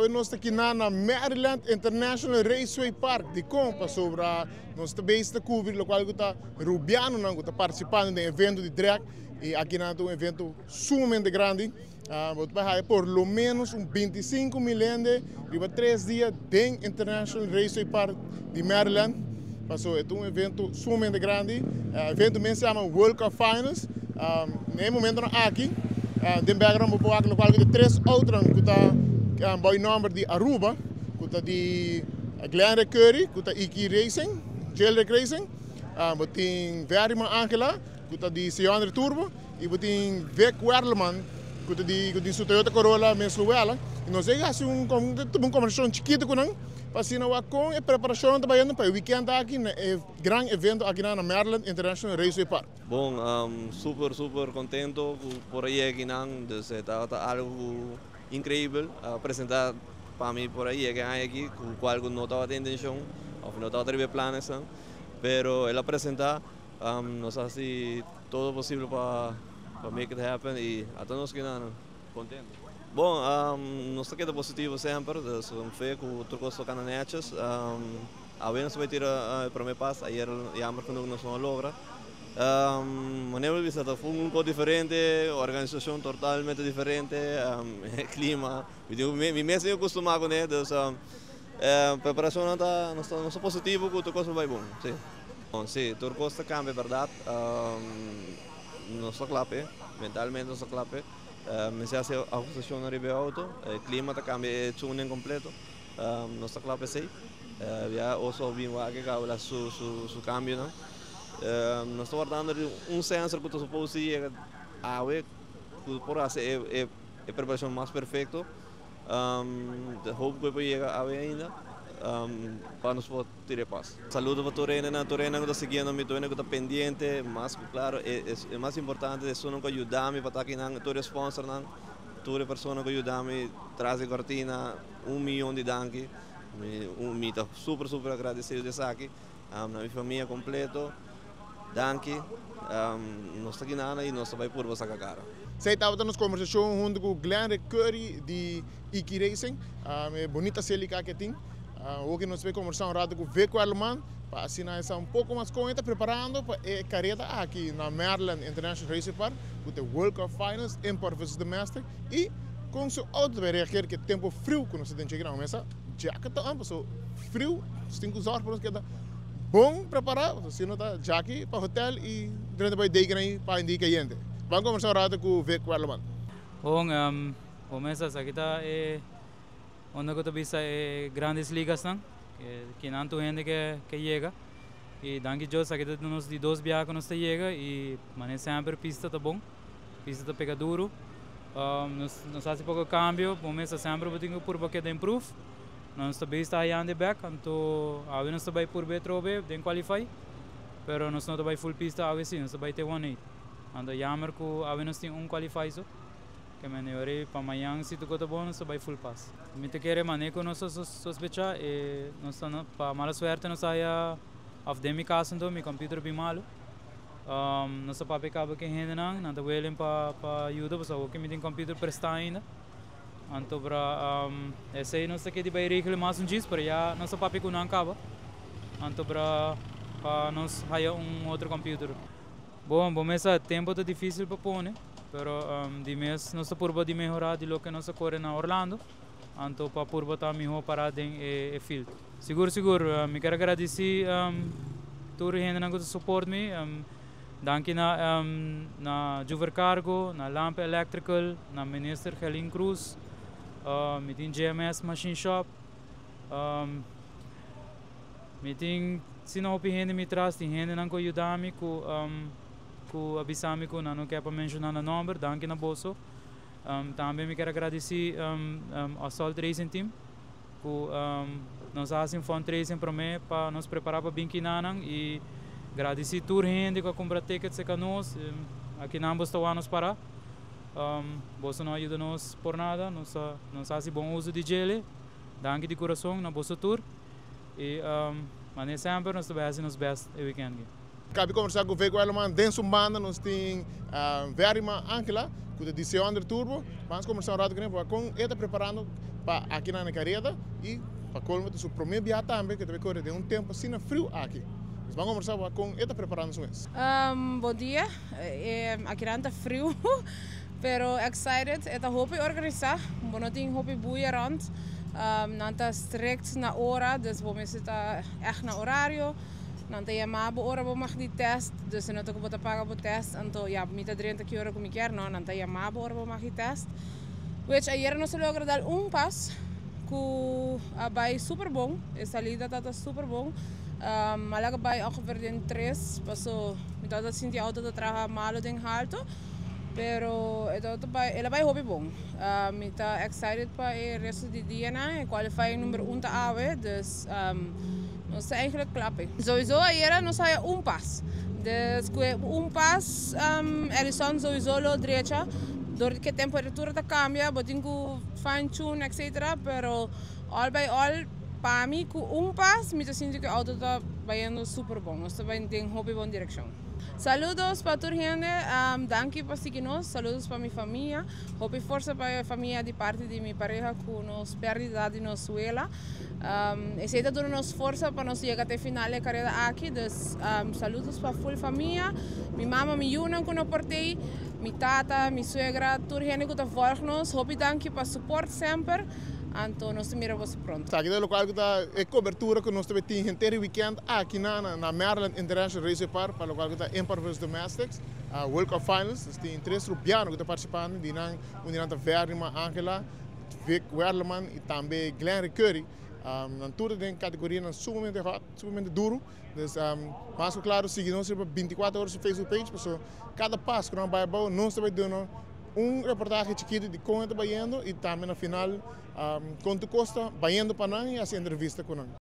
Nós estamos aqui na Maryland International Raceway Park, de compra sobre nós estamos a cobrir o qual está Rubiano, não está participando de evento de drag e aqui na um evento sumamente grande. Vai por lo menos 25 milhões de 3 dias de International Raceway Park de Maryland. Passou é um evento sumamente grande. O evento mesmo se chama World Cup Finals. No momento aqui, de background vou aqui qual de 3 outros que está boy number de Aruba, que está de Glenn Curry, que está Iki Racing, Jailrek Racing, tem Verima Angela, que está de Seandre Turbo, e tem Vic Werleman, que está de sua Toyota Corolla Mensuela. E nós temos uma conversação chiquita com ele, para com a preparação trabalhando para o weekend aqui no grande evento aqui na Maryland International Raceway Park. Bom, super contento por aí aqui está algo incrível apresentar para mim por aí aqui com qual não estava tendo intenção, ou não estava tendo planos, pero ele apresentar nos hace todo possível para make it happen e até nós que estamos contentos. Bom, nós estamos positivo sempre, com fé com o truco do Cananechas. A vez vai ter o primeiro passo, ayer jammer genoeg nós não logra. Maneira vista foi um pouco diferente, organização totalmente diferente, clima. Me mesmo eu acostumado com ele, então preparação não está positivo, com o truco vai bom. Sim, sim, o truco está cambia, verdade. Não está clape, mentalmente não está clape. Se hace ajustación arriba del auto, el clima te cambia tuning completo, no está claro sí, ya oso bien va que habla su cambio, ¿no? Nos está guardando un sensor que tú supones que llega a ver, por hacer la preparación más perfecta, hope que puede llegar a ver ainda. Para nos poder tirar paz. Saludo para Torena que está seguindo me, Torena que está pendiente, mas claro, é mais importante é só não ajudar me para estar aqui na todo sponsor não, toda pessoa que ajuda me traz a cortina, 1 milhão de danke, me está super agradecido de estar aqui, na minha família completo, danke, nós está aqui nada e nós vai por você cara. Zij estava nos conversação junto com Glenn Curry de Iki Racing, bonita celica que tem. Hoje nós vamos conversar um rato com o Vic Werleman para assinar um pouco mais com ele, preparando para a carreira aqui na Maryland International Racing Park, com o World Cup Finals, Import vs Domestic, e com o seu auto vai reagir que tempo frio que nós temos que chegar, mas já que está so frio, tem que usar para nós que está bom preparado, se não está já aqui para o hotel e durante o dia aí para indicar gente. Vamos conversar um rato com o Vic Werleman. Bom, começa aqui está onde eu bisa grandes ligas que não gente que chega e danke Deus aqui temos de 2 viagens que nós chega e mas sempre pista tá bom, pista tá pega duro, nós faz pouco cambio, começa sempre botinho por porque tem improve, nós também está aí ande back, então a nós também por betrobe tem qualify, pero nós não também full pista a sim, nós também tem 18, então jammer que a nós tem qualify so que melhorei para amanhã se tudo bom nós vai full pass. Me te querer manejo nós sospecha e nós para mala suerte nós saia of demi caso então meu computador bem malo. Nós para pegar que ainda não tá velho para ajuda para o que me tem computador prestar ainda. Então para esse aí nós aqui de vai reclamar mais disso para já nós para pegar não acaba. Então para nós hire outro computador. Bom, começa tempo tá difícil para pôr, né? Pero de mês nós purba de melhorar de lo que nós corre na Orlando, então para purba tá melhor para em field. Seguro, me quero agradecer toda a gente que support me, danke na Juver Cargo, na Lamp Electrical, na Minister Helen Cruz, me tem GMS Machine Shop, me tem se não gente me traz, tem gente que ajuda me com avisar-me que não quer para mencionar o nome, danke na bolso. Também me quero agradecer ao Assault Racing Team, que nos fazem fundraising para mim, para nos preparar para Binkinanang e agradecer toda a gente que compra tickets com nós, aqui não basta nos parar. Você não ajuda nos por nada, nos faz bom uso de gel, danke de coração na bolsa tour e mas sempre nós trabalhamos nos best weekend. Acabei de conversar com o Vic Werleman, dentro da banda nós temos Verima Angela, o Diceu Under Turbo, vamos conversar um rato com ele, está preparando para aqui na carreta e para colmo de seu primeiro viagem também, que deve correr de tempo assim frio aqui. Vamos conversar com ele, está preparando isso. Bom dia, aqui não está frio, pero excited, está hoop organizar, não tem hoop boeien rond. Não está strikt na hora, dus we zitten echt na horário. Não tem amabo hora we mag die test, dus não tem que pagar o test. Então, ja, mita 30 hora como quer, não tem amabo hora we mag die test. Which ayer nós logramos dar passo que vai super bom, a salida está super bom. Malaga vai ongeveer in 3, passou, então dat sinti auto dat traga malo ding halto. Pero ela vai hobby bom. Ik ben excited para o resto do dia, né? Qualifying número 1 da AWE, dus nós está eigenlijk klappen. Sowieso ayer nós saia pas. Dus pas, Edison sowieso lo direita. Doordat a temperatura está cambia, botinho fine tune, etc. Pero all by all, para mim com pas, me sinto que o auto está indo super bom. Nós está indo em hobby bom direção. Saludos para toda a gente, danke por seguirnos, saludos para minha família, hope força para a família de parte de minha pareja que nos perdida de Venezuela. E se está dando nos força para nós chegar até o final da carreira aqui, dus saludos para a full família, minha mama, minha Yuna que não portei, minha tata, minha suegra, toda a gente que está volgando, hope danke para support sempre. Então, nós miramos pronto. Aqui é o local que está a cobertura que nós também temos inteiro weekend aqui na Maryland International Raceway Park, para o local que está Empire vs Domestics, World Cup Finals. Tem 3 rubianos que estão participando, Unidade Verma, Angela, Vic Werleman e também Glenn Curry. Tudo tem categoria sumamente hot, sumamente duro. Mas, claro, seguimos 24 horas no Facebook page, porque cada passo que nós vamos, nós também dando reportaje chiquito de como está indo e também no final quanto custa indo para nós e essa entrevista com nós.